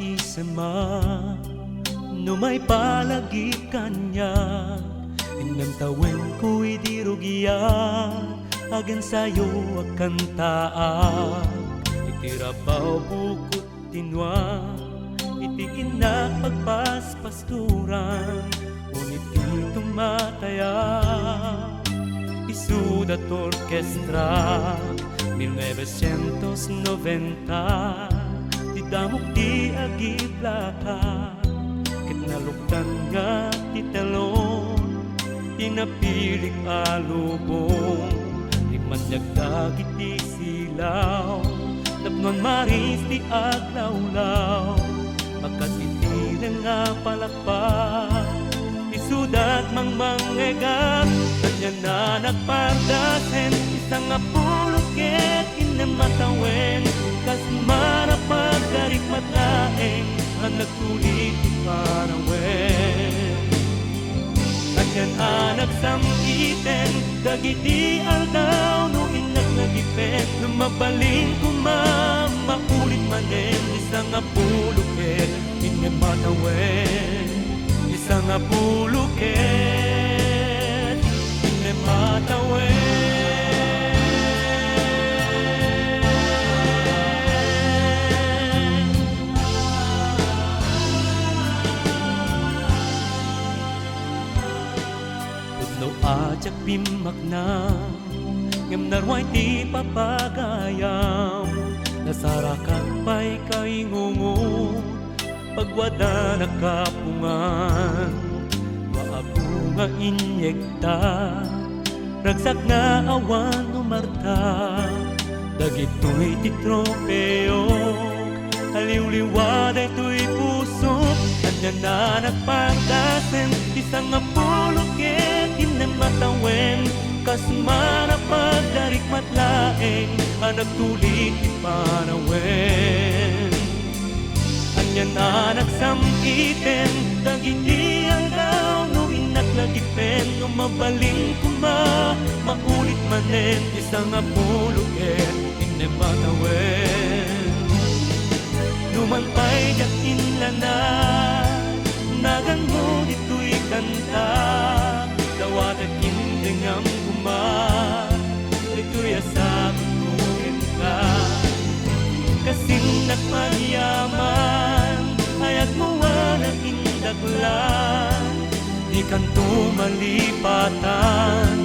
isama no may palagi kanya inang tawen ko'y dirugiya agan sayo akan taag itirabaw bukot tinwa itikin na pagpaspasturan ngunit itong mataya isudat orkestra 1990 di damok di agiplaka ket naluktan nga ti talon tinapilik alubong di manyagdagit ti silaw tapnon maris ti aglawlaw makatitilang nga palakpak isudat mang mangegak kanya na nagpardasen isang apulot ket inamatawen kas marapag darik matlaeng ang nagtulit ti parawen kanyan anak samiten dagiti aldaw no inak nagipen no mabaling maulit manen isang apulot ket inamatawen isang apulot ket inamatawen ajak bimak na ngem narway ti papagayam nasarakan pa'y kaingungot pagwada nakapungan maabunga inyekta ragsak nga awan umarta dagitoy ti tropeo aliw-liwad ito'y pusok kanya na nagpagdasen isang apulot ket inamatawen kas marapag darik matlaeng ang nagtulit ti parawen anya na nagsamiten dagiti aldaw no inak nagipen no mabaling maulit manen isang apulot ket inamatawen Numampay dak inlana nagan mo dito'y kanta dawat at indengam kumar dito'y asabot nurin ka kasing nagpagyaman ayat mo walang indaglan di kanto malipatan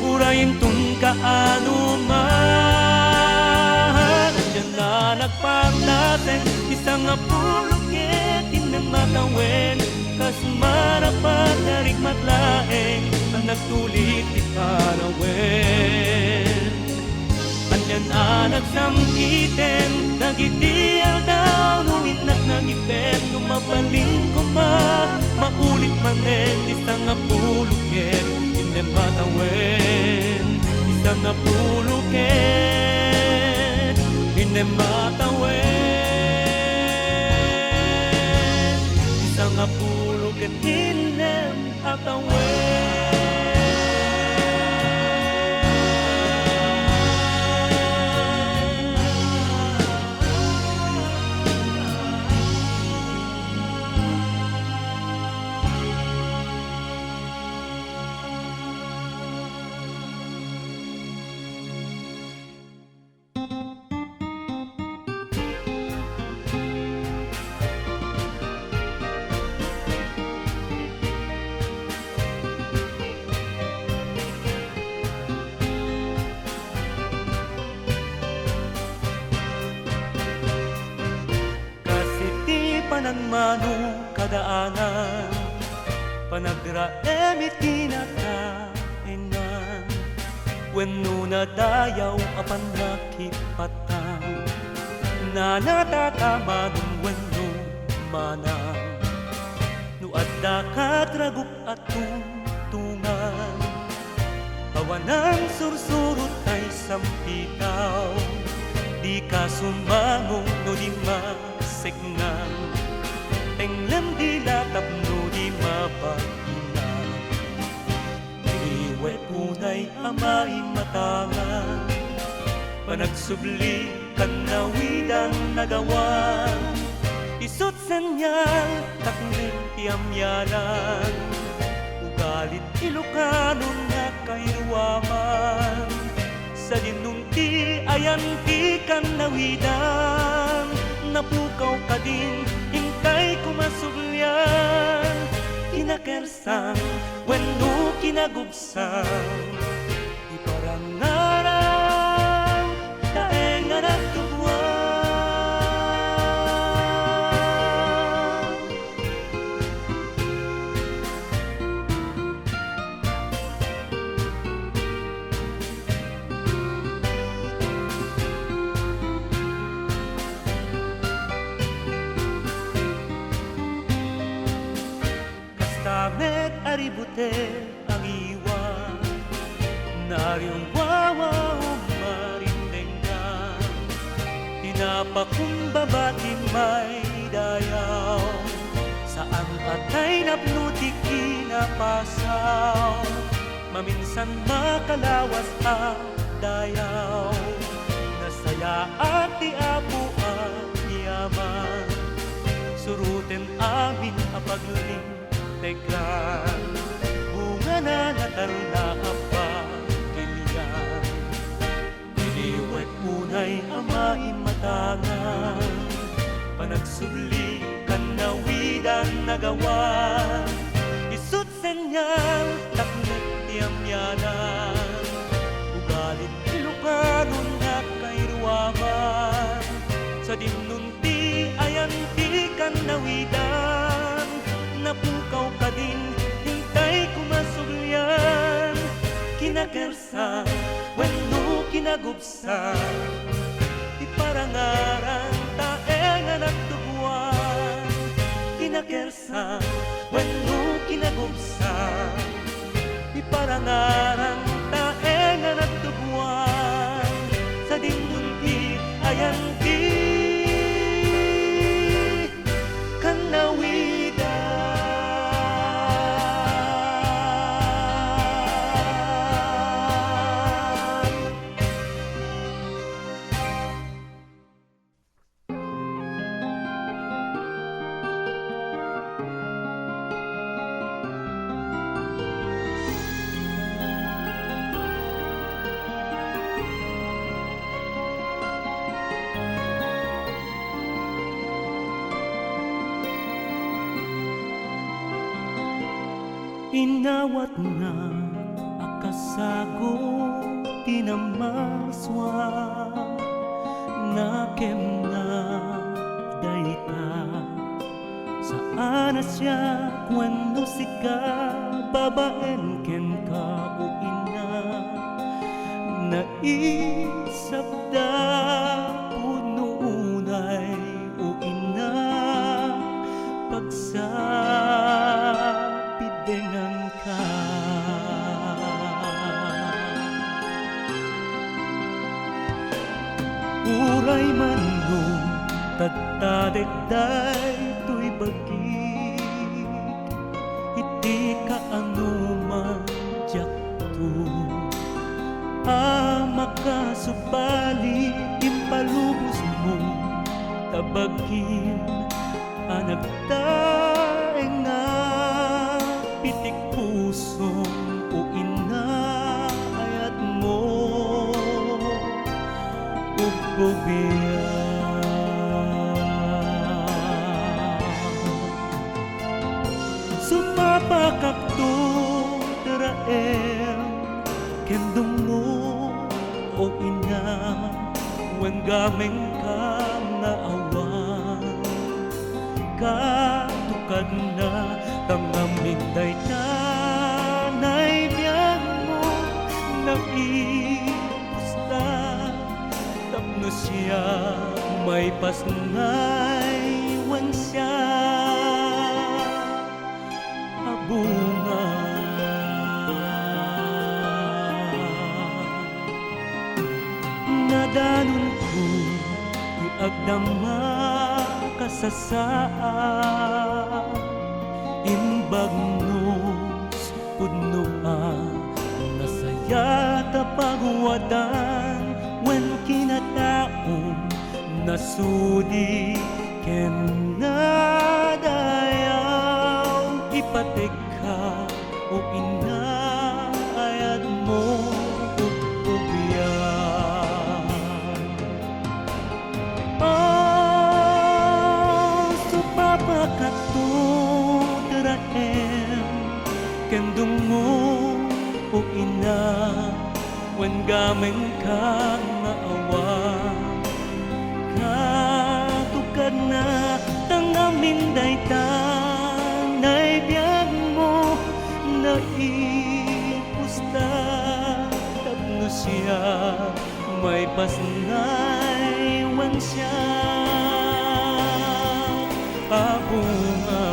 urayin tun kaanuman andyan na nagpagdaten isang apulot ket inamatawen kas marapat darik matlaeng ang nagtulit ti parawen andyan na nagsamkiten dagiti aldaw no inak nagipen no mabaling maulit manen isang apulot ket inamatawen isang apulot ket inamatawen isang apulot ket inamatawen panagmano kadaanan panagraem itinakaenan wenno nadayaw apan nakipatang na natatamanong wenno manang no adda katragup at tungtungan awanang sursurot ay sampitaw di ka sumangong no di masegnang tenglam di latapno di mapagina iwet unay amay matangan panagsubli kan nawidang nagawa isut senyal takling tiamyanan ugalit Ilocano nga kairuaman sa dinunti ayan ti kanawidan napukaw ka din hintay kumasugyan kinakersang wenno kinagubsang di parangarang daeng nga nagtubuan. Kastamet aribute ang iwan nariyong wawa umarindengan tinapakumbabati may dayaw saan patay napnuti kinapasaw maminsan makalawas ang dayaw nasaya at tiapo at yaman suruten amin apagling tegan bunga na natal na apagilian diliwet unay amay matangan panagsubli kanawidan nagawan isut senyal taknut tiamyanan ugalit Ilocano nga kairuaman sa dinunti ayan ti kanawidan napukaw ka din hintay kumasugyan kinakersang wenno kinagubsang di parangarang taeng nga nagtubuan kinakersang wenno kinagubsang di parangarang taeng nga nagtubuan sa dinunti ayan ti kanawidan. Inawat na akasago tinamaswa nakem na dayta saan siya kwento sika babaen ken ka o ina naisap da puno unay o ina pagsapidengan ka uray man no tagtadekday to'y bagit iti ka anuman jakto makasubali impalubos mo tabagin anagdaeng nga pitik pusong o inaayat mo ugbobiya sumapakakto teraem kendong mo o ina wen gameng ka nga awan katukad na tangamig daytanay biyan mo naipusta tapno siya may pasngay wen siya abunga nadanon ko di agdama kasasaan imbag nos pudnoan nasaya tapagwadan wen kinataon nasudi ken na o ina, wen gamen ka nga awa. Katukad na tangamin daytan, naibiyag mo na ipusta. Tapno siya, may pasnay wan siya abunga.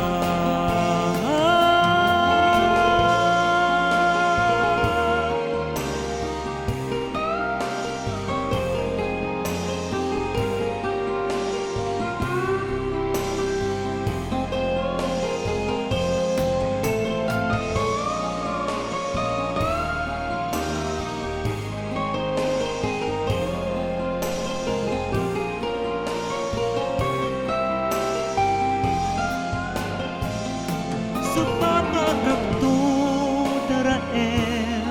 Supapagakto daraem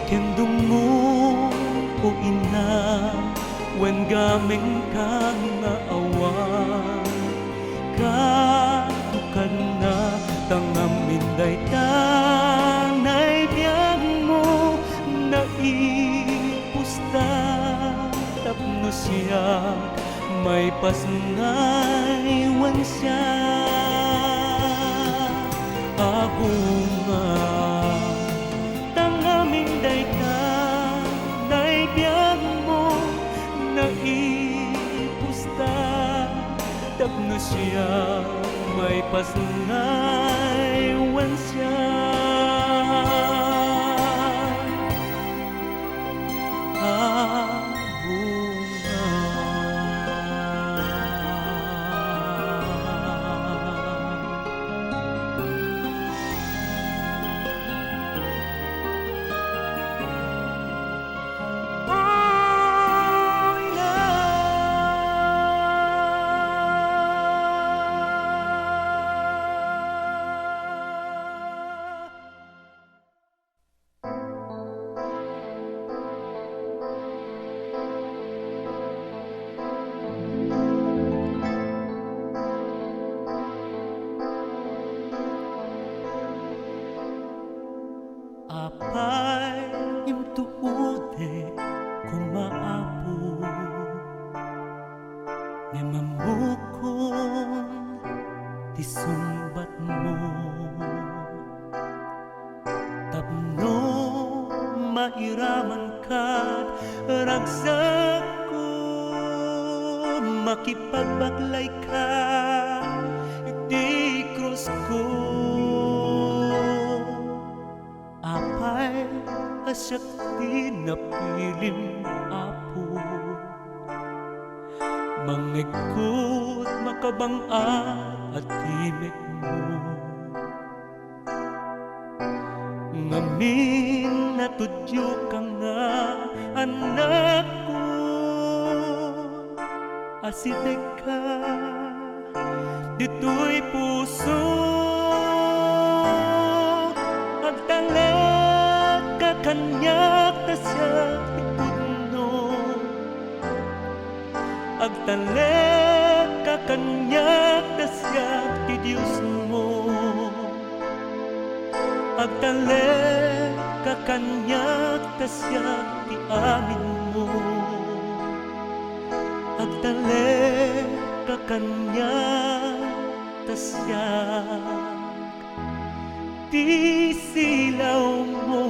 kendung mo o ina, wen gameng ka nga awa. Katukad na tangamin daytan, naibiyag mo na ipusta. Tapno siya, may pasnay wan siya abunga. Tangamin daytan, naibiyag mo na ipusta. Tapno siya, may pasnay wan siya apay imtuute kumaapo ne mamukon ti sumbat mo. Tapno mairaman ka ragsak ko, makipagbaglay ka di krus ko. Apay asyak di napilim apo, mangikot makabang-a at timek mo. Ngamin na tudyo ka nga anak ko, asidek ka dito'y puso. Agtalag ka kanyak na siya ipudno, agtalag ka kanyak na siya ti Diyos mo. Agtalag ka kanyak na siya ti amin mo. Agtalag ka kanyak na siya di silaw mo.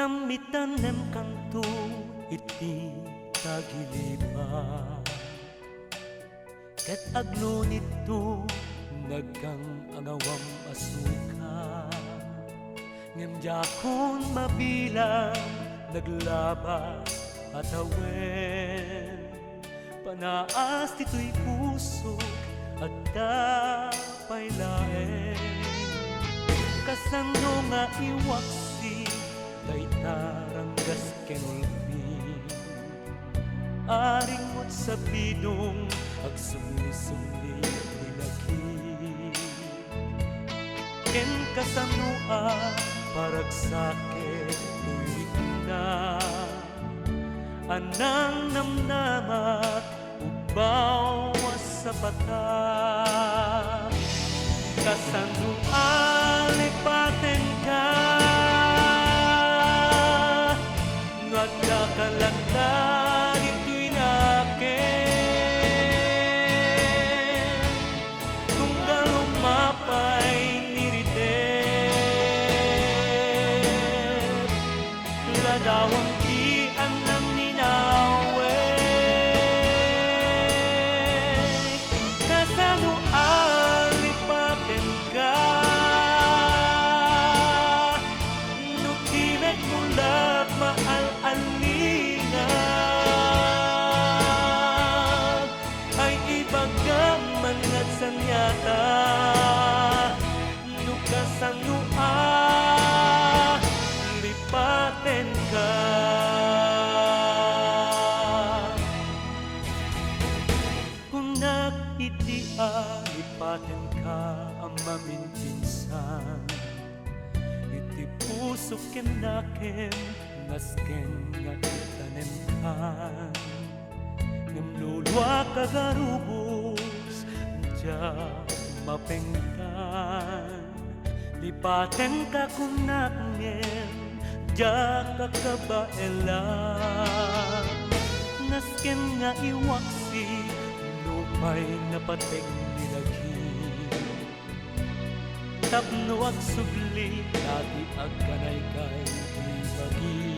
Samitanem kanto iti tagilipa, ket agno nito nagkang agawam asuka, ngem jakon mabilang naglaba at awen, panaas tito'y puso at dapay laeng, kasano nga iwaksi daytaranggas kenulmi, aringot sa bidong agsumli-sumli nilagi, ken kasanua paragsakit tuwid na, anang namnamat ubaw sa bata, kasanua lipaten ka, nagkakalagdan ito'y nakin, kung galumapay niritet, ladawang dian ng ninawe, kasano alipaten ka, nutimek mulat maal-alingan, ay ibagaman at sanyata, nukasanua lipaten ka. Kung nag-itia lipaten ka ang mamintinsan, iti puso kenaken nasken nga itanem kan, ngem lulwa kagarubos ja mapengkan, lipaten ka kunakngen ja kakabaelan, nasken nga iwaksi lupay napatek nilagi, tapno at subli dati agkanay-kay ibagi,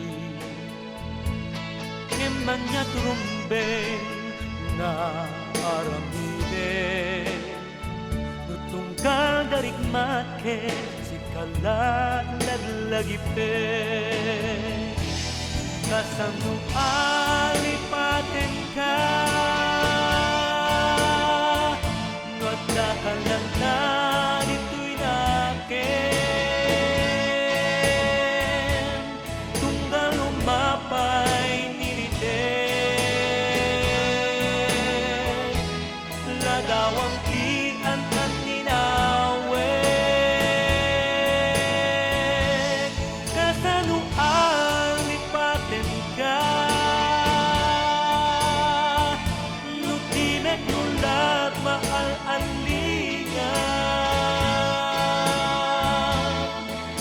ngeman niya turumbeng na aramide, nutungkal darigmake si kalalaglagipe, kasano alipaten ka, nagkakalagdan ito'y nakin, tunggal umapay niritet, ladawang tian at ninawe, kasano alipaten ka, nutimek nulat maal-alingan,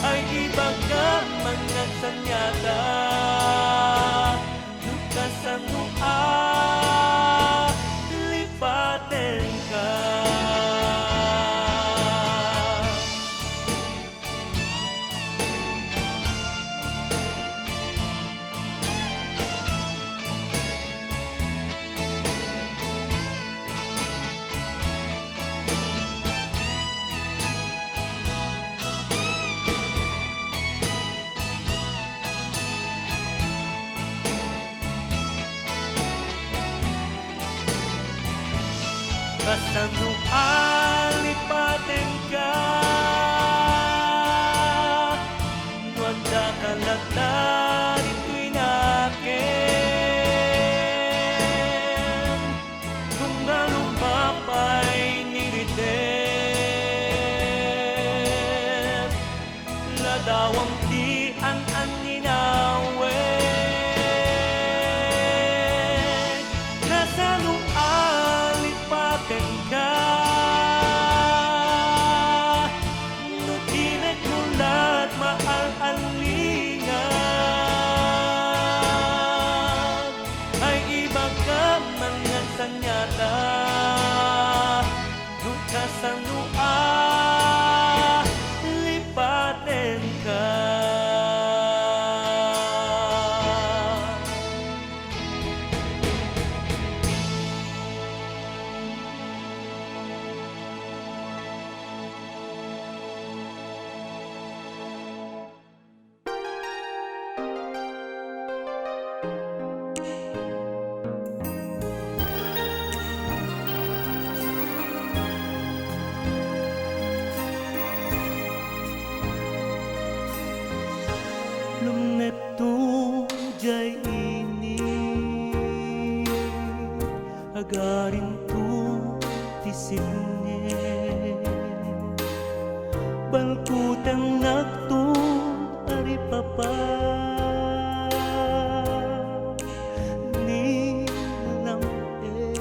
ay ibagaman at sanyata, nukasanua lipaten ka. Kasano alipaten ka, nuanda kalagdan ito'y nakin, kung galumapay niritet, ladawang tian ang ninawe, kasano alipaten ka, nutimek mulat maal-alingan, ay ibagaman nga sanyata, nukasanua lipaten ka. balkutang naktun aripapa ni lamig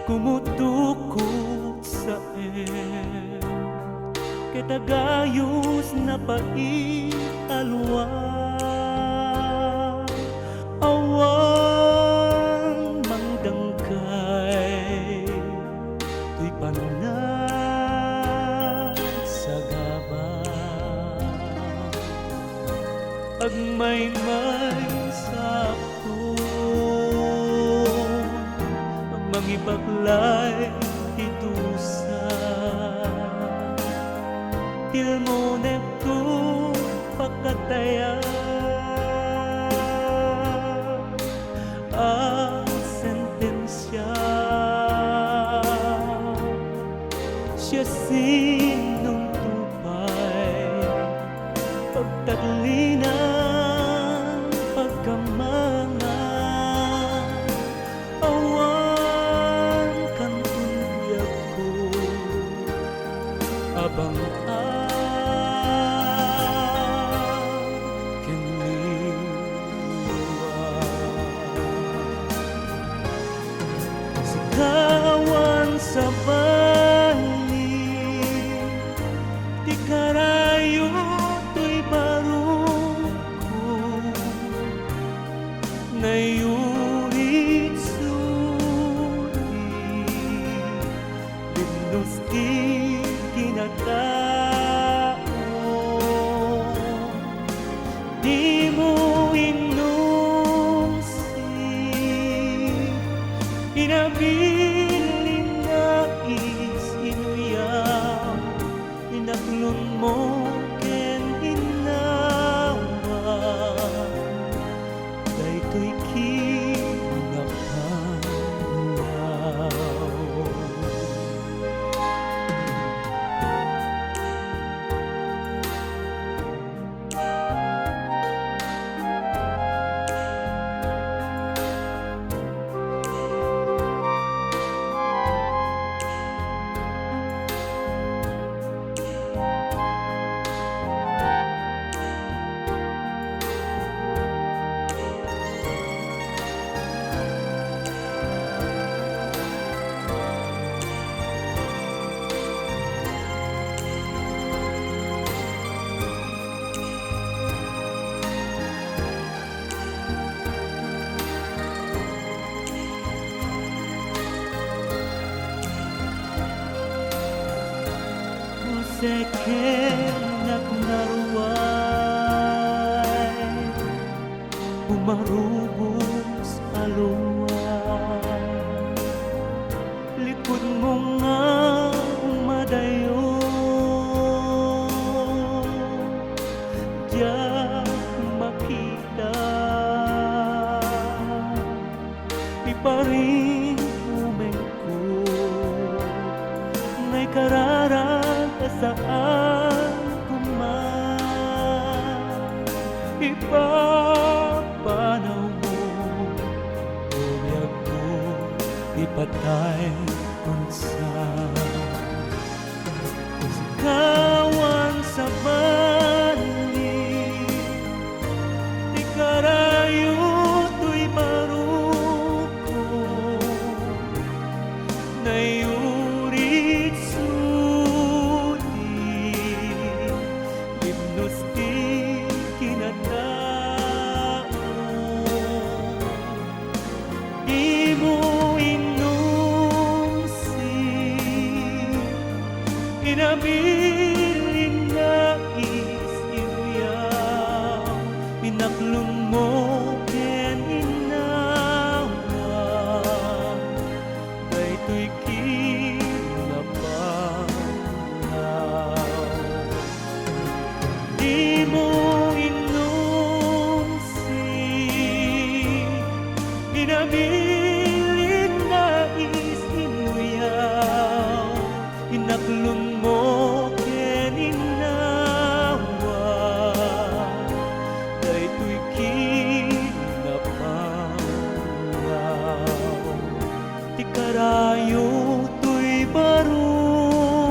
kumutukot sa katagayos na paialwa awan mangdangkay tuy panag sa gaba agmay-may sakto mangibaklay titusa tilmo nepto pakataya ang sentensya siya sinong tupay pagtadlinan pagkamanga awan kantuyag ko abang kawan sa bali di karayo to'y baruko nayurit suri linos di kinatao di mo inabiling nais inuyam inaklon mo ken inawa daytoy kinapanaw sekenak naruay umarubos aluwa likod mo nga umadayo diyan makita iparing umengko ngay karara saan kuman ipapanaw mo buyag ko ipatay kunsa kawan sa bali di karayo to'y maruko nayurit inabiling nais inuyaw pinaklon mo ken inawa daytoy kinapanaw di mo inumsi inabiling nais inuyaw inaklon mo ken inawa daytoy kinapanaw ti karayo to'y baro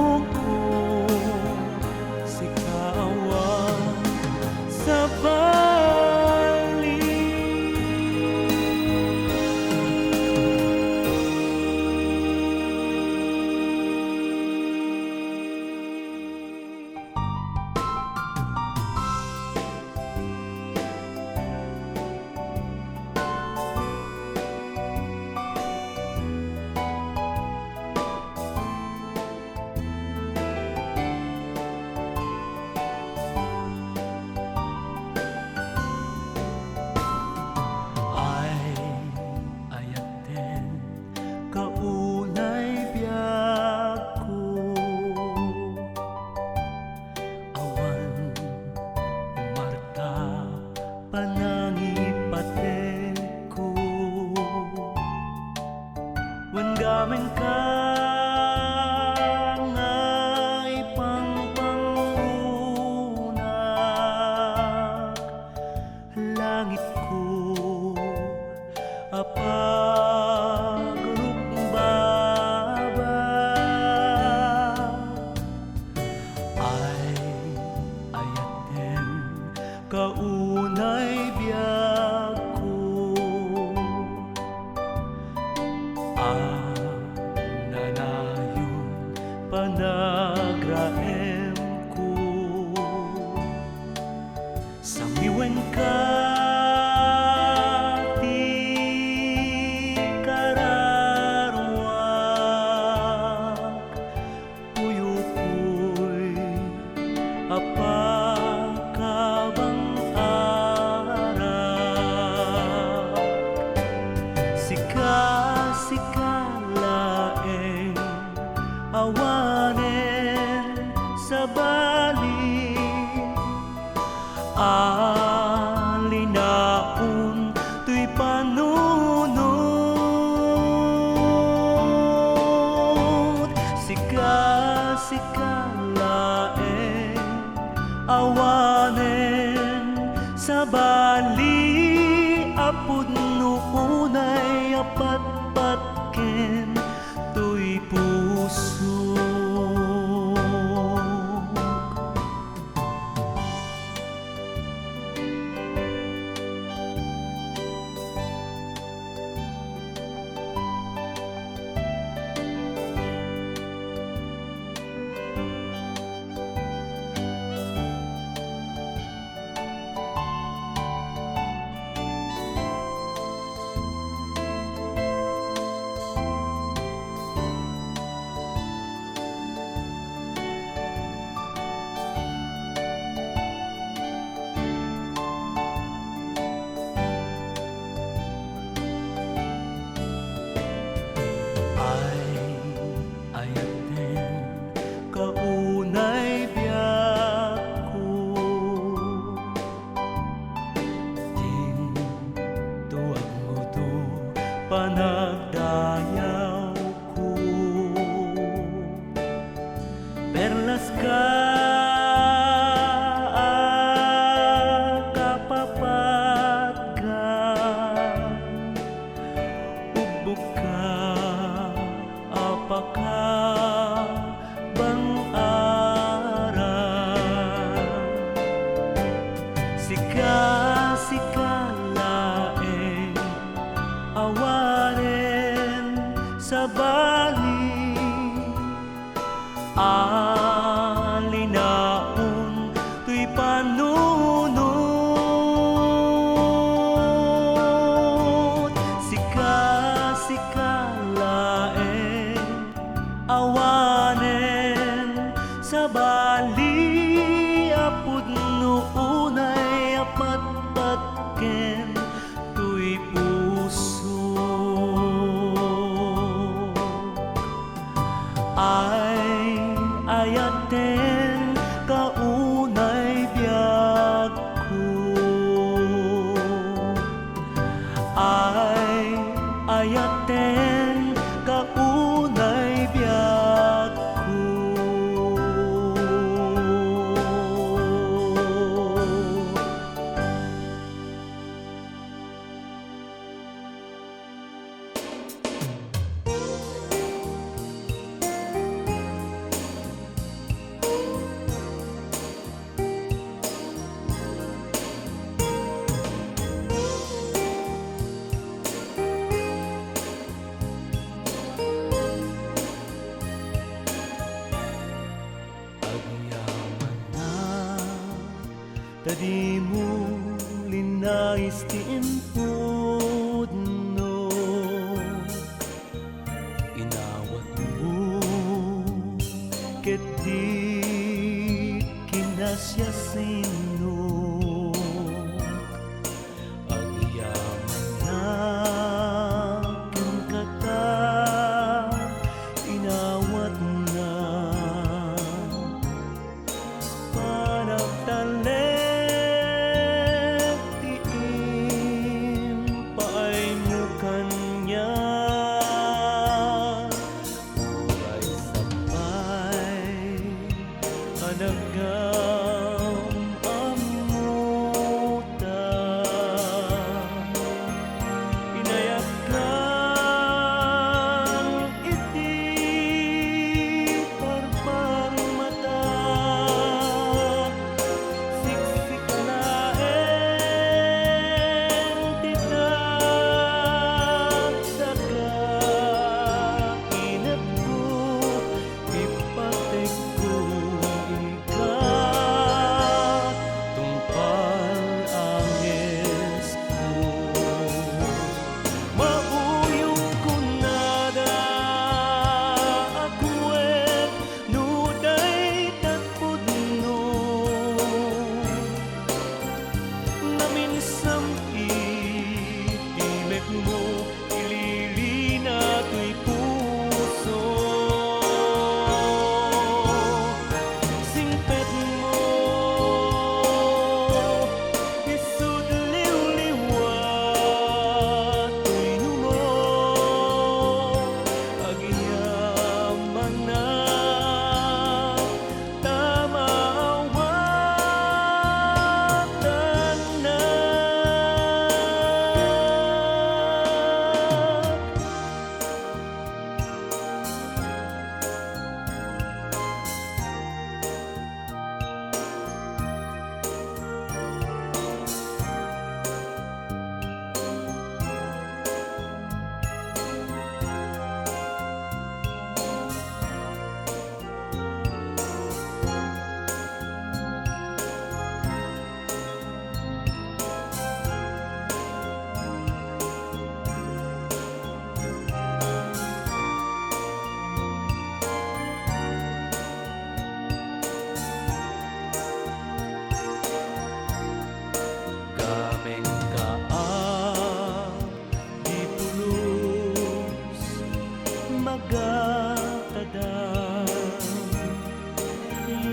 sa bali apod no unay apatpatken tuy puso. Kaunay biyak ko din tuwag mo to panagdayaw ko perlas ka kapapat ka ubok ka apaka bang araw sika laeng awanen sa bali alinaon tuy panunot sika laeng awanen sa bali apod no unay apatpatken tuy puso. Ayaten kaunay biyak ko ayaten kaunay biyak ko. Tadi mo linais ti impod no inawat mo ket di kinasya sino agyaman na ken kata inawat na panagtalen Anagam amuta inayakkan iti parpang mata siksik laeng titagdaga inat ko ipatek ko ikaw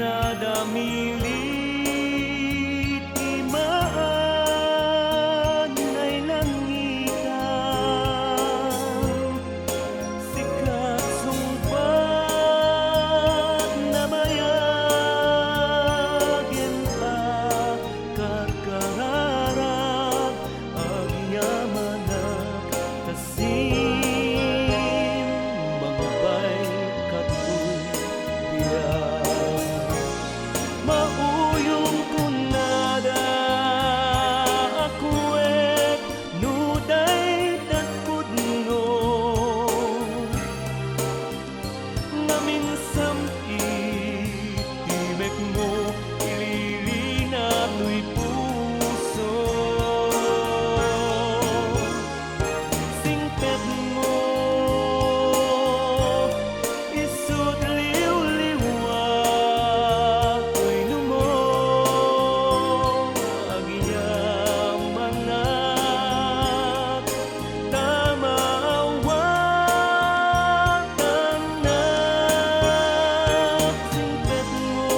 nadamilit imaan ay langitan, sikat sumpat na mayagin pa kakararag agyamanak tasin mga bay katuy mauyong kunada ako nuday tatpudno nga minsam itimek mo ililina to'y puso singpet mo isut liw-liwa to'y numo agyamanat tamawatan nak singpet mo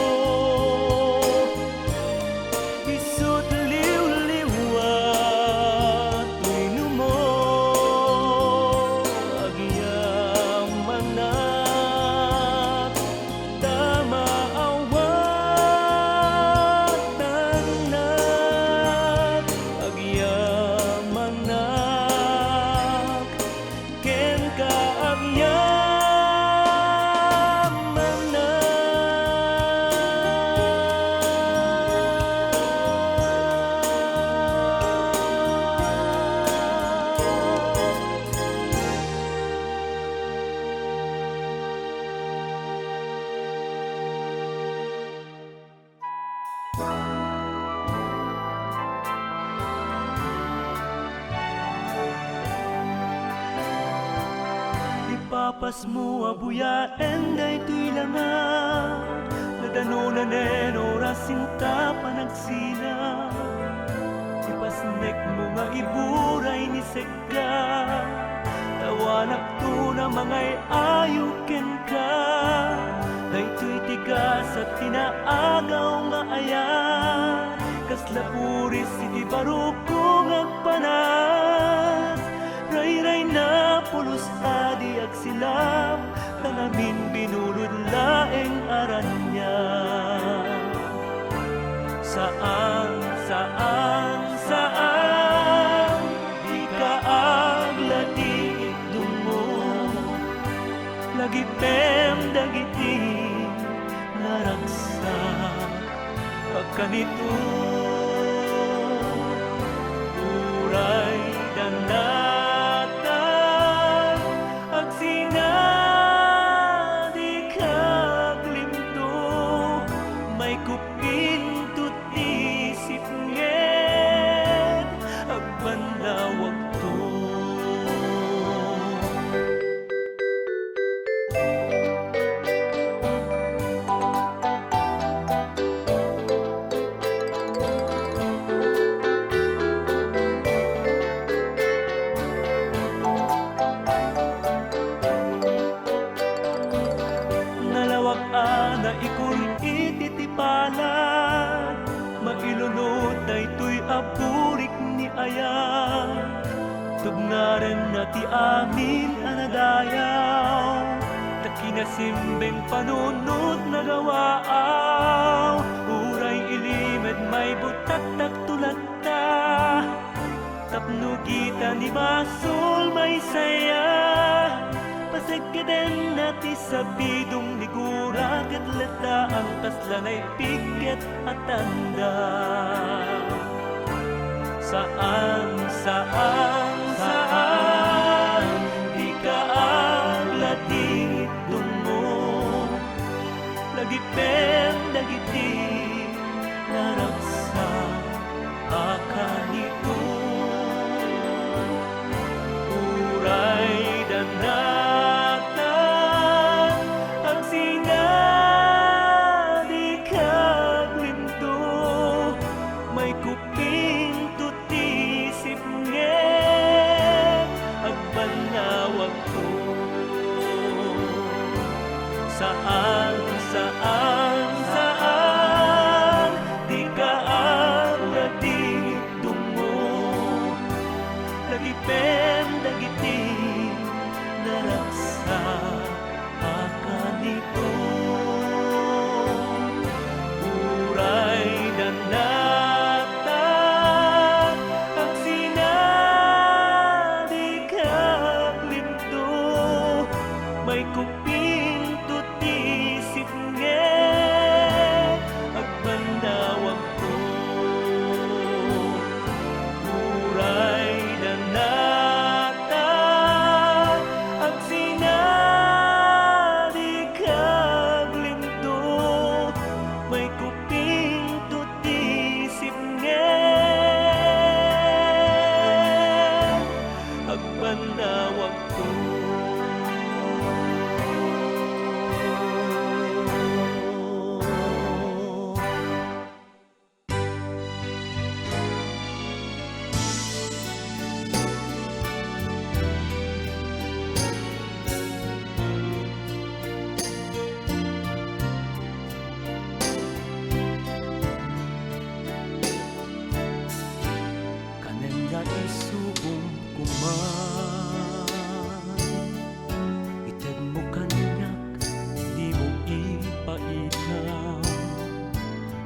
isut liw-liwa to'y numo agyamanat tamaawatan nak agyamanat ken ka ipapas mo abuyaen day tuy langa nadanunan en oras sinta panagsina ipasnek mo nga iburay ni sekka tawanak to na mangay ayuken ka day tuy tigas at tinaagaw nga ayan kasla puris iti baruko ngagpanas ray-ray na pulos adi agsilap tangamin binulod laeng aranya saan di ka aglati itdumo lagi pem dagiti naraksa pagkanito uray danatan agsina di kaglimto may kupintot isip nged agbanlawag to na ikul ititipalan mailunod na ito'y apurik ni ayan tugnaren na ti amin anadayaw takinasimbeng panunod na gawaaw uray ilimed may butak-tak tulad ta tapnugita ni basol may saya pasagkaden nati sa bidong ligura katlata ang taslanay piket at tanda saan di ka aglatid dungo lagi pen dagiti naraksa akanito uray danatan ang sinadi kaglinto may kupintot isip nged agbanawag ko saan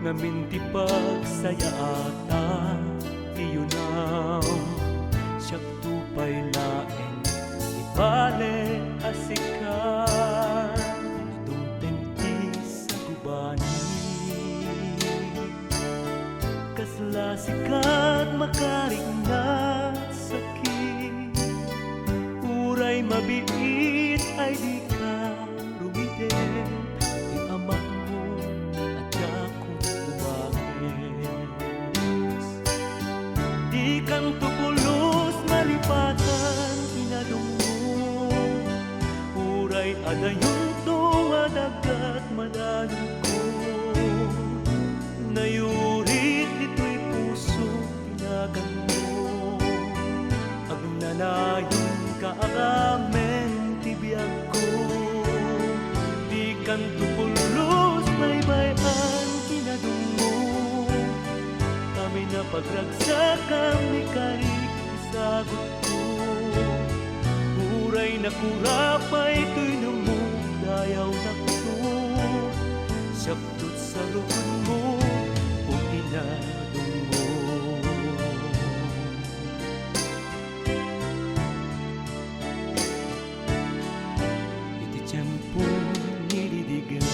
naminti pagsaya ata tiyunam siyak tupay laeng ibale asikan dumtenti sa gubani kasla sikat makaringat sakit uray mabiit ay di ka rumiden di amak mo at yakong umagis di kan tupulos malipatan inadungo uray adayon tuwa dagat madalong ko nayurit dito'y puso tinagan mo agnanayon kaagamen tibiyag ko di kan tupulos baybayan kinadungo kami na pagragsakan ni karik isagot ko uray na kurapay to'y dayaw na ko saktot sa lukon mo o inadungo iti tiyempo nilidigan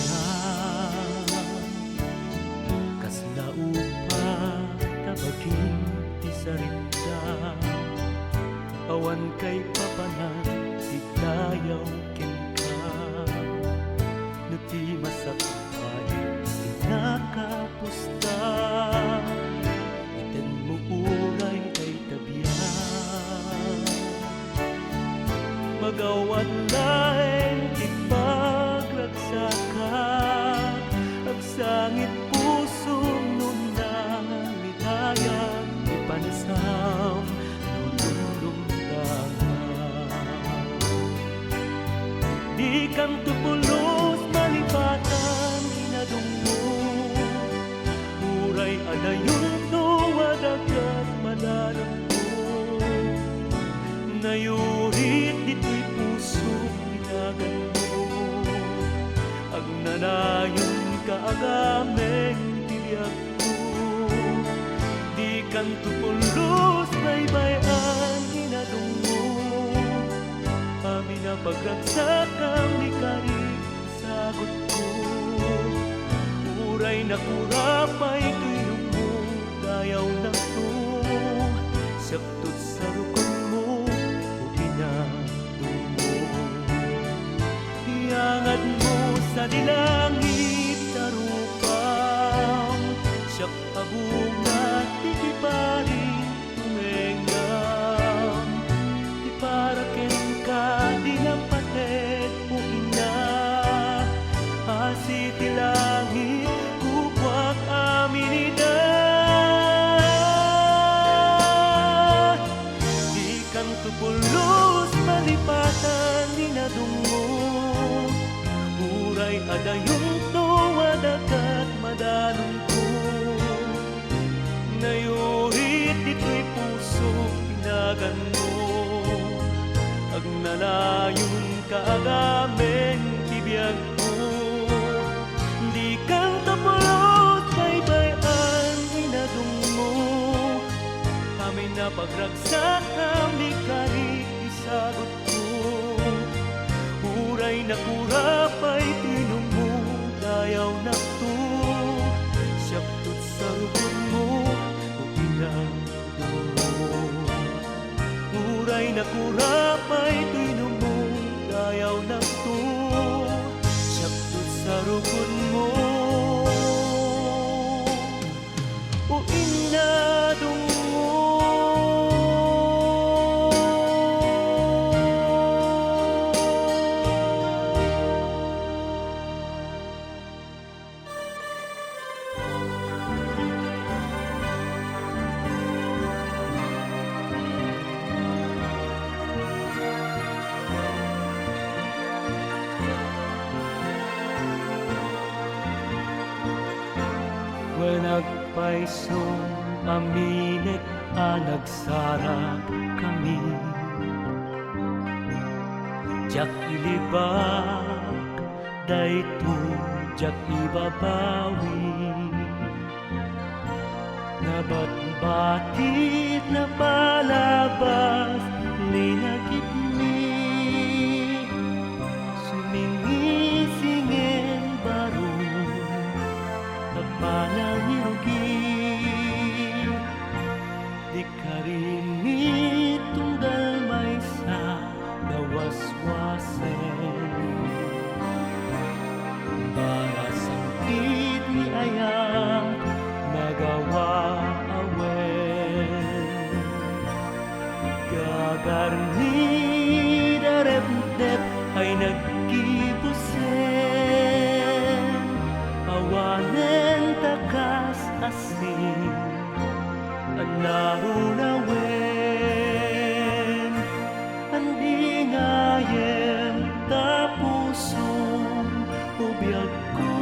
kasla upa tabagin ti sarita awan kay papanan ti dayaw ti masakay nakapusta iten mo uray ay tabiyan magawat laeng ti pagragsakan agsangit puso nun na lidayag ipanasam nululungdangan di kan tupulos malipatan inadungo uray adayon tuwa dagat madalang ko nayurit dito'y puso tinagan mo agnanayon kaagameng tibiyag ko di kan tupulos baybayan inadungo kami na pagragsakan ni karik sagot ko uray na kurapay tuyong mo dayaw na to saktot sa rukon mo o pinadungo iangad mo sa dilangit tarupang siyak pabungat tikiparing tumengam di paraken ka dinapatet o ina asi ti langit kukwak aminida di kan tupulos malipatan ninadungo uray adayon tuwa dagat madalong ko nayurit dito'y puso tinagan mo agnanayon kaagameng tibiyag ko di kan tupulos baybayan inadungo kami na pagragsakan di karik isagot ko uray na kurapay tinong mo dayaw na to saktot sa rukon mo o pinadungo uray na kurapay tinong mo dayaw na to saktot sa rukon mo o inadungo nagpaiso aminit nagsarap kami jak ilibak dayto jak ibabawi Nabatbatit na palabas, linagip mi sumingisingen barong nagpanangirugi. Di ka rin tunggal may sa nawaswasen. Para sangkit ni ayang nagawa awen. Gagarni darep-dep ay nagkibusen. Awanen takas asin at narunawen. Andi ngayen tapusong ubiyag ko.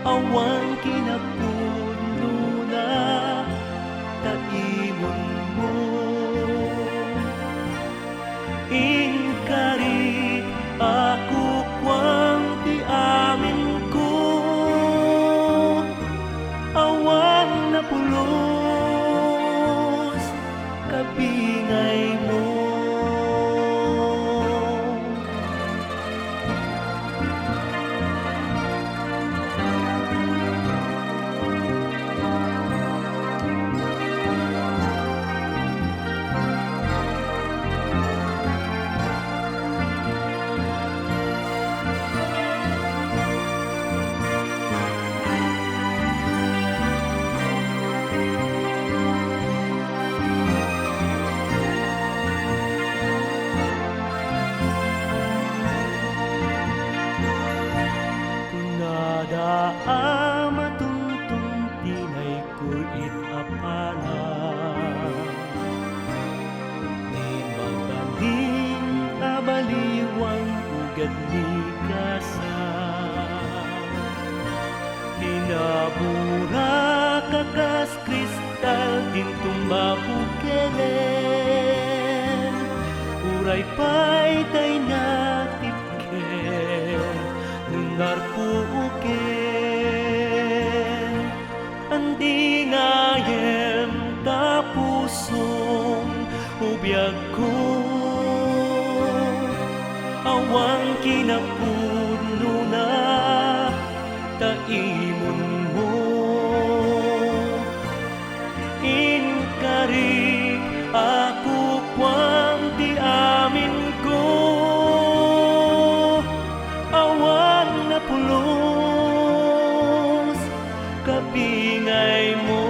Awan kinapuno na taimon mo. Inkari ako kwang ti amin ko. Awan na pulos kabingay mo. Matuntong tinay kuit apala. Di magaling abaliwang ugat ni kasa. Tinabura kakas kristal din tumbabukelen. Uray pa'y tay natipken nungar puuken. Andi ngayem tapusong ubiyag ko. Awang kinapuno na taimon mo. Inkarik ako kwang di amin ko. Awan na pulos kabingay mo.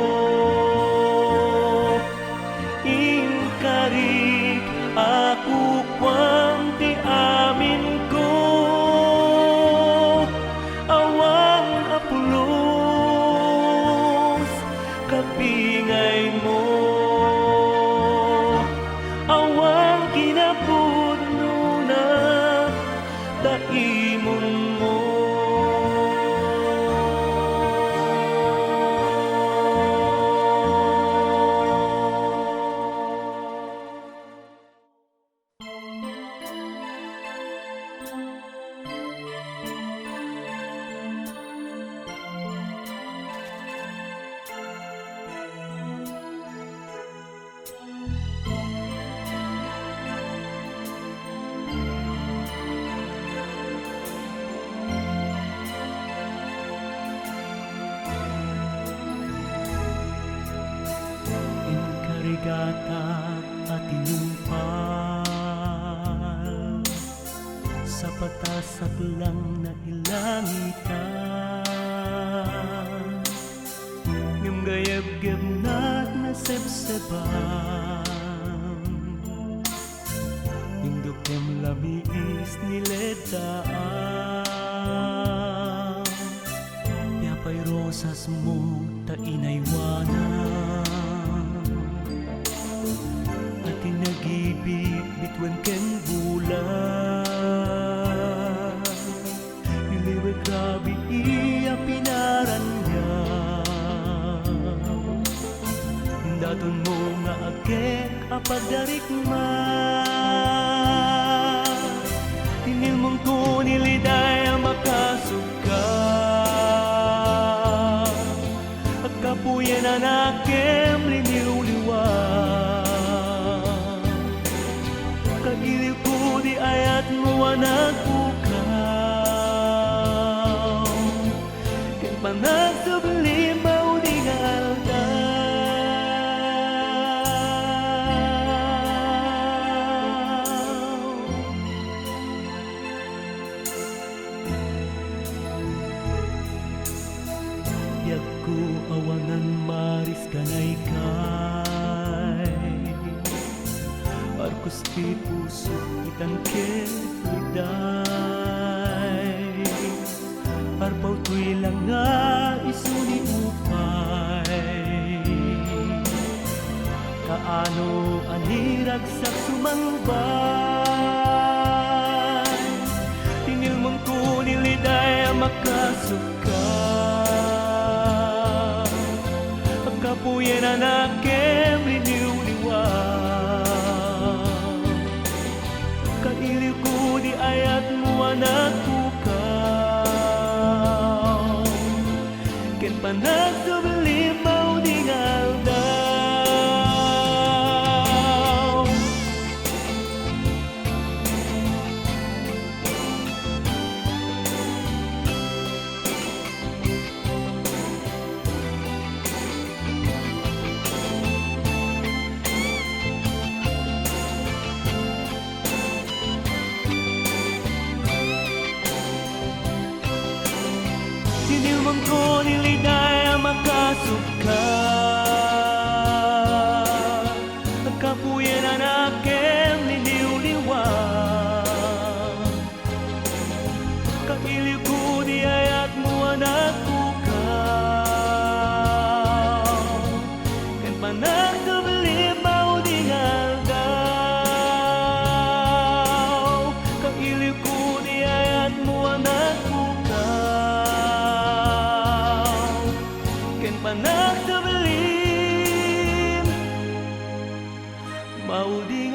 Inkarik ako kwang di amin ko. Awan na pulos kabingay mo. Awan kinapuno na taimon mo. Inkarigata at inumpal sa patasak lang na ilangitan. Ngam gayab-gab na't nasebseban. Indok kem labis niledaan. Yapay rosas mo ta inaywanan. At inagibig bitwan ken bulan. Iliwe grabe iya pinaran niya. Daton mo nga agek apagdarikma. Tinil mong kuniliday ang makasuka. nanakem liniuliwa kailiw ko di ayat mo nagpukaw ken panagsublimaw di ngaldaw yak ko awanan maris kanay kay Arkus ti puso itangke iday Arpaw tuy lang nga isuni upay Kaano anirag sa sumangbay Tinilmang ko niliday makasuka Kapuyen anakem liniuliwa Kailiw ko di ayat mo nagpukaw ken panagsublimaw di ngaldaw Tinilmang ko niliday makasuka Kapuyen anakem liniuliwa Kailiw ko di ayat mo nagpukaw ken panagsublimaw di ngaldaw Kailiw ko di ayat mo nagpukaw ken panagsublin maudi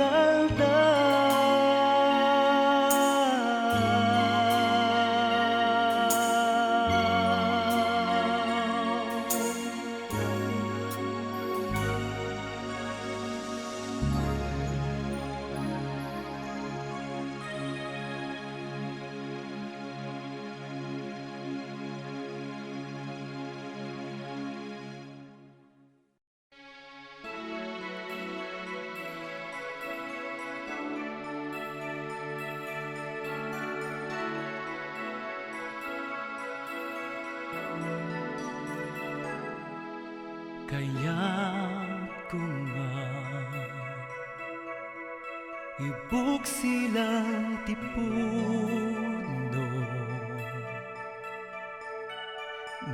Kaya ko nga ibuk silang tipuno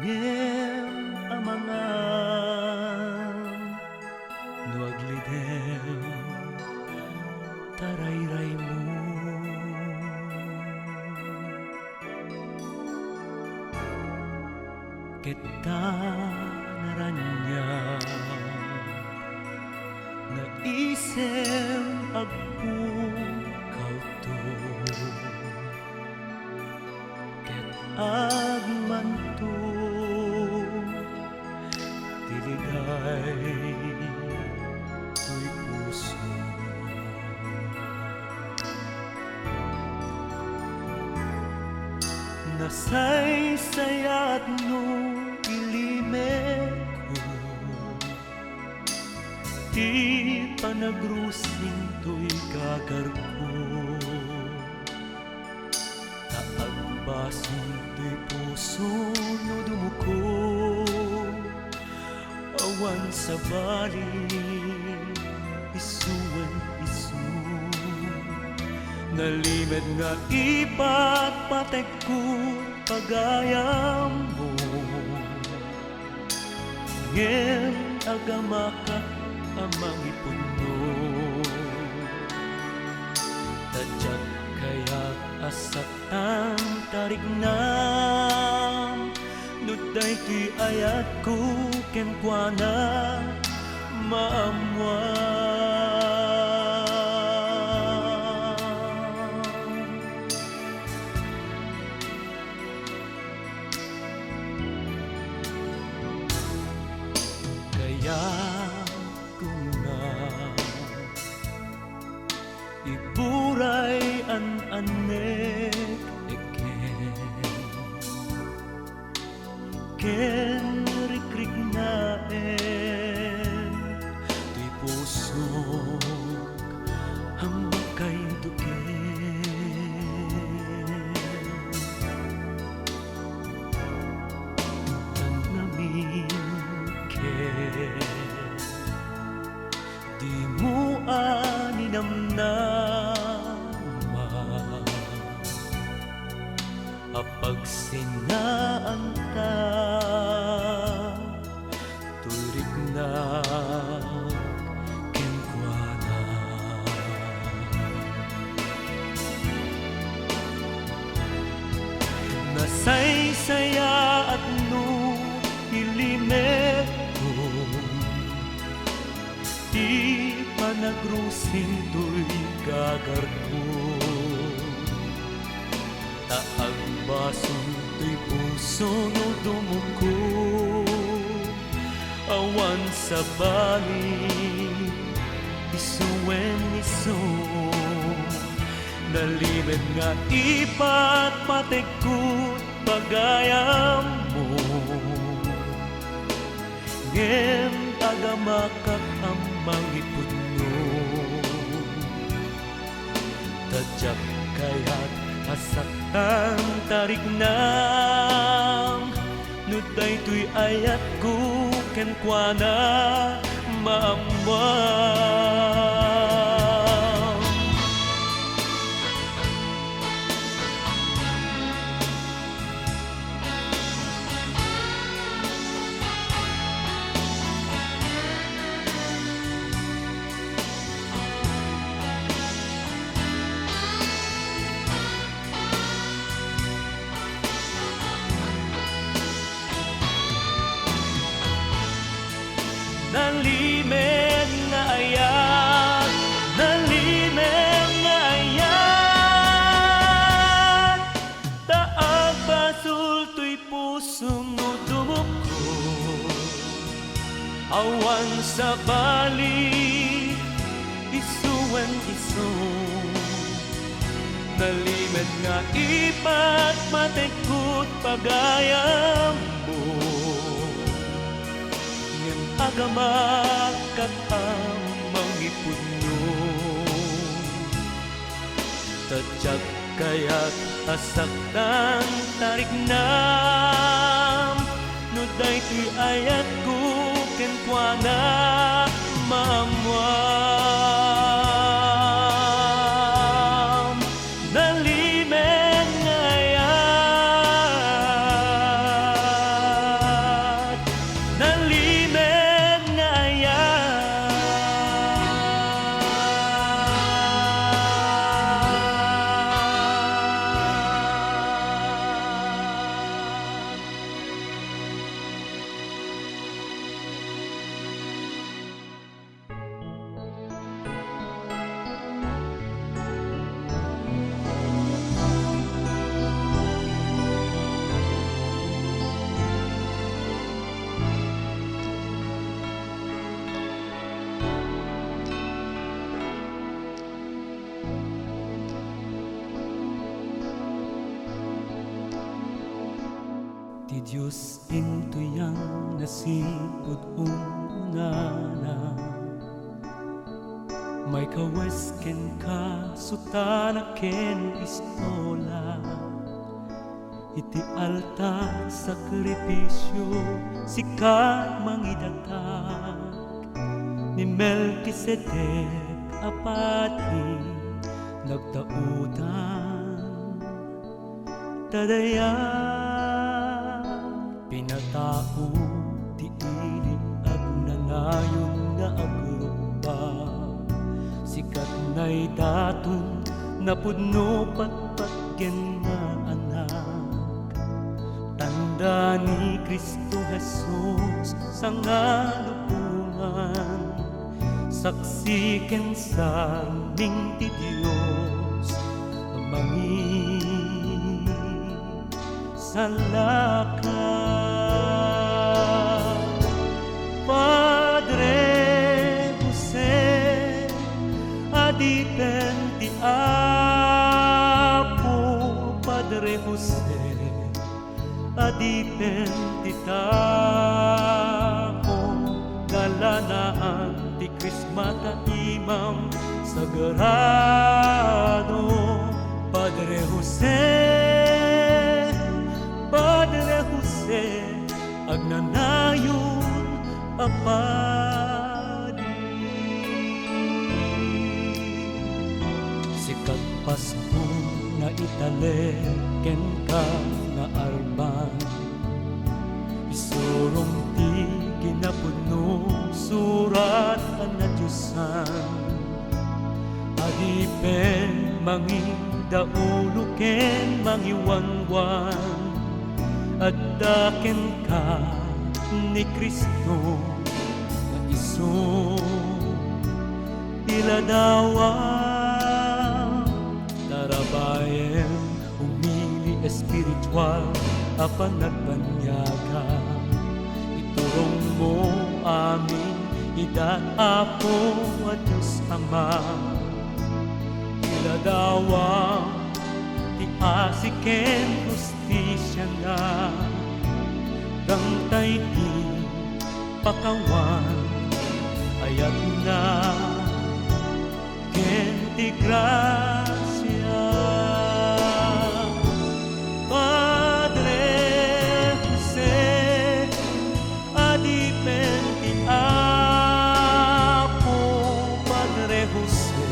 ngem amangan nuaglidem tarayray mo kita naranya na isem agpukaw to ket agmanto tiligay tuy puso nasaysayat no ilimek ko ti panagrusing to'y gagarko taagbason to'y puso no dumuko awan sa bali isuwan isu nalimed nga ipagpatek ko pagayam mo ngem agamaka amang ipuno tadyak kayak asatan tarignam nuday ti ayat ko ken kuana maamuan ken rikrignaen tuy pusok hambak kay duken namin ken di mo aninamnama apag sinaan ta turik na kenkwana nasaysaya at no ilimet ko di panagrusin to'y gagarko taag bason to'y puso no dumuko awan sa bali isuwen iso nalimed nga ipat patekut pagayam mo ngem agamakak ang mangipudno tadyak kaya't asaktan tarik nang nuday tuy ayat ko kenkwana maamwang nalimed nga ayat, nalimed nga ayat taag basul to'y pusong no dumuko awan sa bali isuwan iso nalimed nga ipat matekut pagayam mo agamak kat ang mangipudno tadyak kaya't asaktan tarik nam nuday tuy ayat ko kenkwana maamwam nalimed nga ayat nalimed Ti Diyos intuyang nasipod unana may kawes ken ka sutana ken pistola iti altar sakripisyo sikat mangidatag ni Melkisedek apati nagtautan tadaya pinatao ti ili ag nanayon nga agrupa sikat na'y daton napudno patpatgen nga anak tanda ni Kristo Jesus sa nga lupungan saksi ken sa ming ti Dios mangin salaka Padre Jose adipen ti Apo Padre Jose adipen tita ko galanaan ti Krismata imam sagrado. Padre Jose, Padre Jose, agnanayon apadi. Sikat Pasko na italeken ka na arban, isurong ti kinapudno surat na Diyosan. Adipen mangidaulo ken mangiwanwan, addaken ka ni Kristo na iso iladawa. Tarabayen humili espiritual apan nagbanyaga, iturong mo amin idat apo at Diyos Ama. Iladawa ti asiken justisya na dangtay ti pakawan ayat na ken ti grasya. Padre Jose, adipen ti apo. Padre Jose,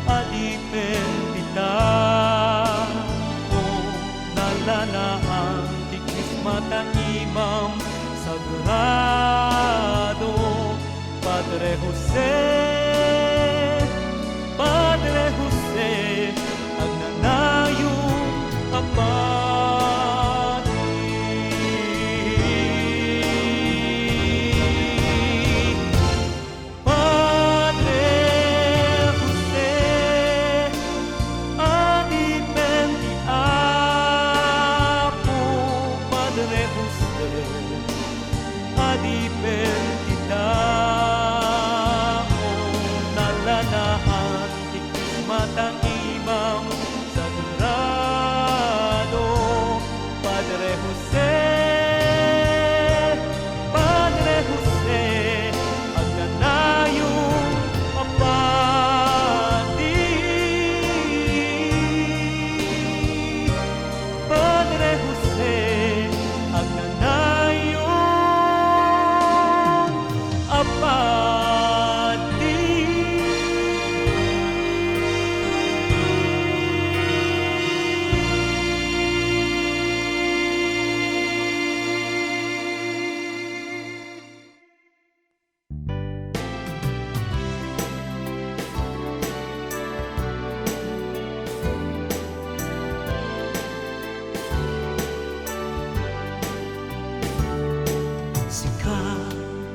adipen ti tao nalanaan ti Krismata imam sagrado. Padre Jose, Padre Jose, agnanayon apadi. Padre Jose, adipen ti apo. Padre Jose, adipen ti tao nalanaan ti Krismatang imam sagrado. Padre Jose, Padre Jose, agnanayon apadi. Padre Jose, agnanayon apadi.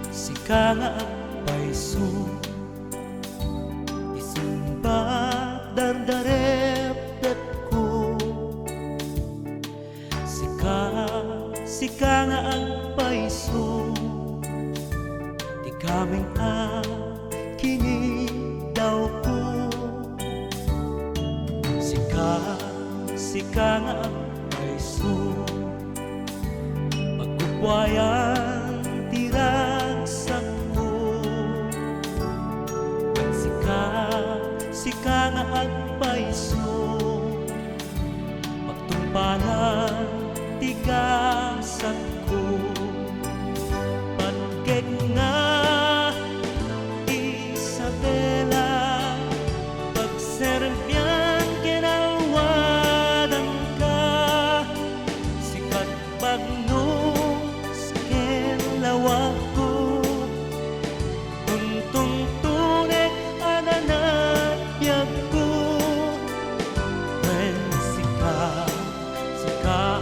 Sika nga paiso isumbat dardarepet ko. Sika nga paiso di kaming kini daw ko. Sika nga paiso magkukwayan sika nga agpaiso pagtumpalan tigasan ko. Pankeg nga Isabela pagserbyan kinawadan ka. Sikat pagnos ken lawak ko tuntong tunek ananan ko. When sika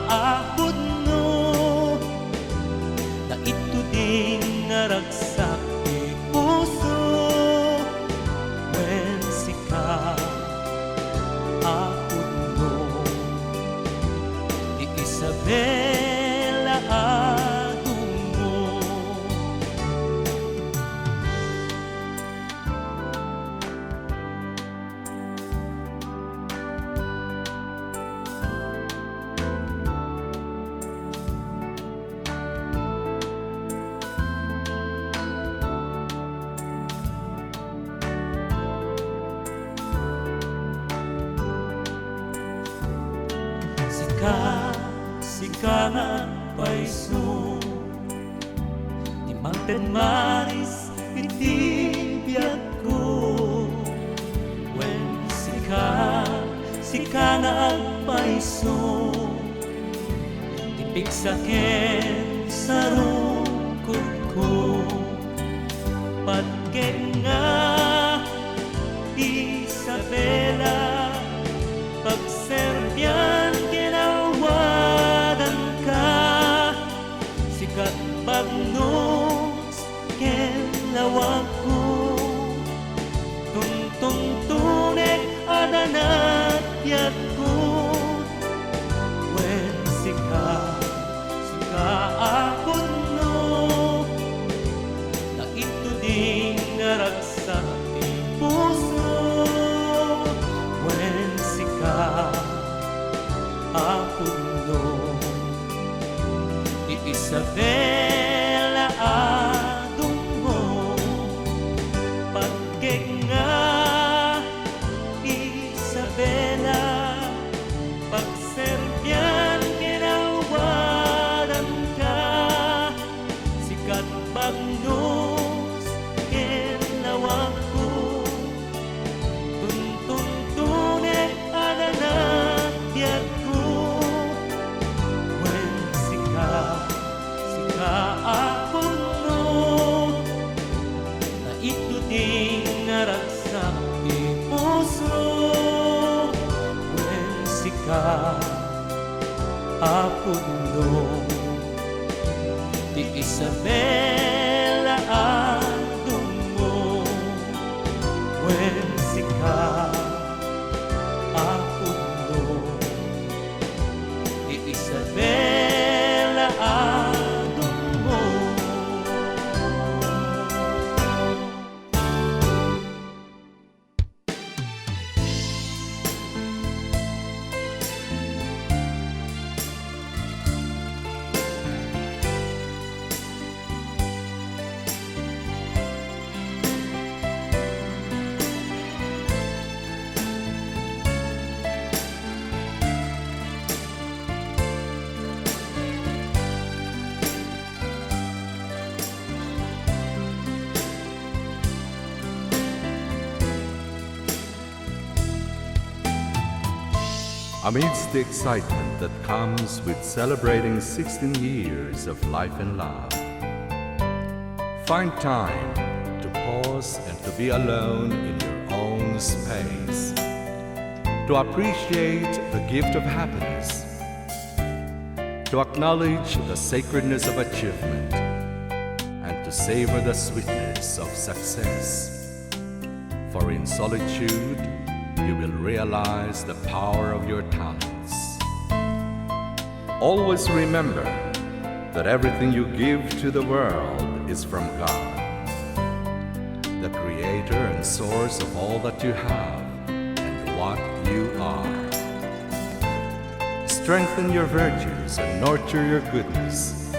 akod no sikangan paiso di Mountain Maris itibiyag ko when sikangan paiso tipik saken sa rungkod ko patken nga Isabela pagserbian ginawadan ka sikat bagnos kenlawag ko tuntong tunek adanat yat ko when sika akon no na ito ding naragsa ti puso when sika akon no di Isabela adong mo pagkenga Isabela pagserbian ginawadan ka sikat bagnos kenlawag ko tuntong tunek adanat yat ko when sika akon no na ito ding naragsak ti puso when sika akon no ti Isabela adong mo when sika akon no ti Isabela adong mo. Amidst the excitement that comes with celebrating 16 years of life and love, find time to pause and to be alone in your own space, to appreciate the gift of happiness, to acknowledge the sacredness of achievement, and to savor the sweetness of success. For in solitude, you will realize the power of your talents. Always remember that everything you give to the world is from God, the creator and source of all that you have and what you are. Strengthen your virtues and nurture your goodness,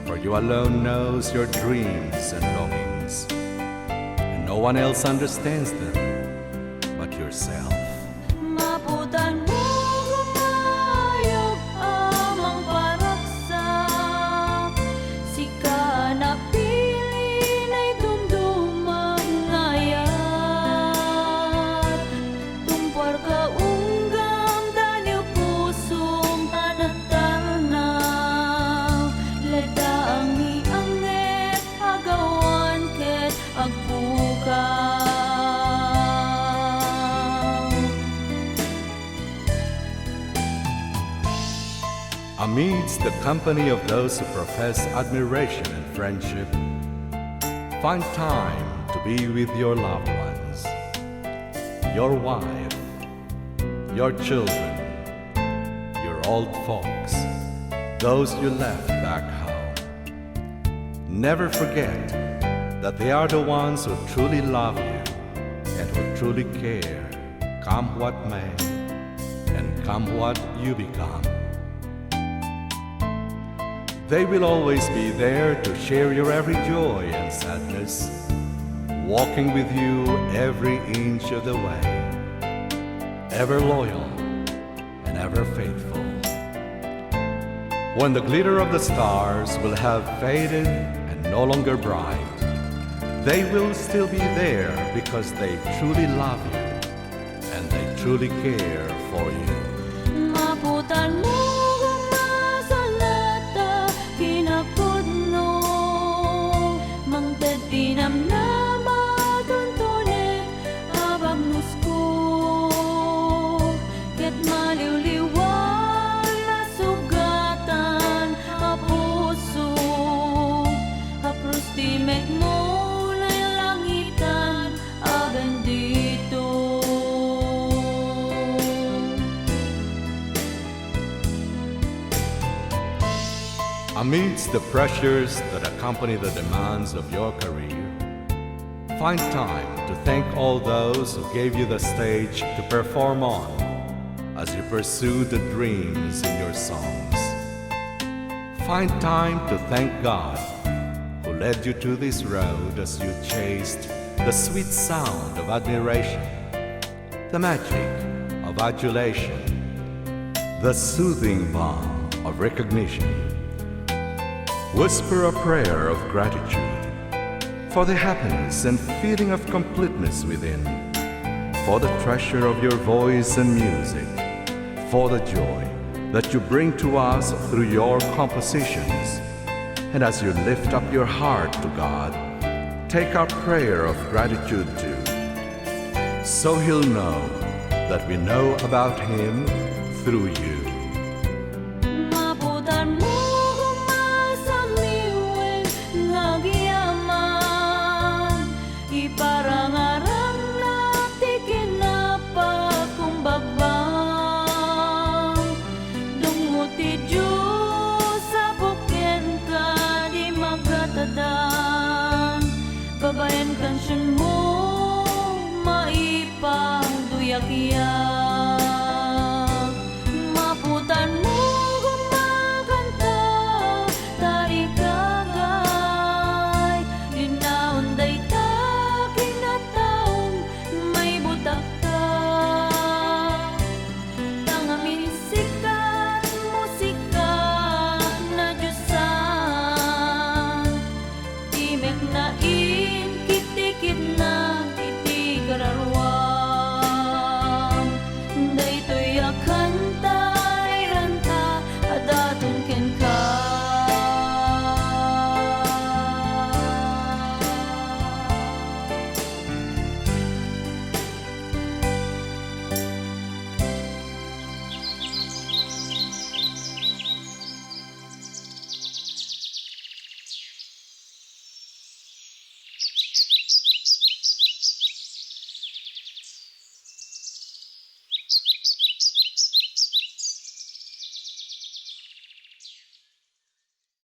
for you alone knows your dreams and longings, and no one else understands them but yourself. Maputan mo gumayog amang paraksak sika napili na'y dumdumang ngayat tumpar ka unggam daniw pusong anatanaw lada ang ianget agawan ket agbuka. Amidst the company of those who profess admiration and friendship, find time to be with your loved ones, your wife, your children, your old folks, those you left back home. Never forget that they are the ones who truly love you and who truly care, come what may, and come what you become. They will always be there to share your every joy and sadness, walking with you every inch of the way, ever loyal and ever faithful. When the glitter of the stars will have faded and no longer bright, they will still be there because they truly love you and they truly care for you. Maputan mo kung masalata kinapudno mangtadinam na matuntunik abang nusko ket maliwliwan na sugatan a puso hapros timek mo na langitan a bendito. Amidst the pressures that accompany the demands of your career, find time to thank all those who gave you the stage to perform on as you pursue the dreams in your songs. Find time to thank God who led you to this road as you chased the sweet sound of admiration, the magic of adulation, the soothing balm of recognition. Whisper a prayer of gratitude for the happiness and feeling of completeness within, for the treasure of your voice and music, for the joy that you bring to us through your compositions. And as you lift up your heart to God, take our prayer of gratitude too, so He'll know that we know about Him through you.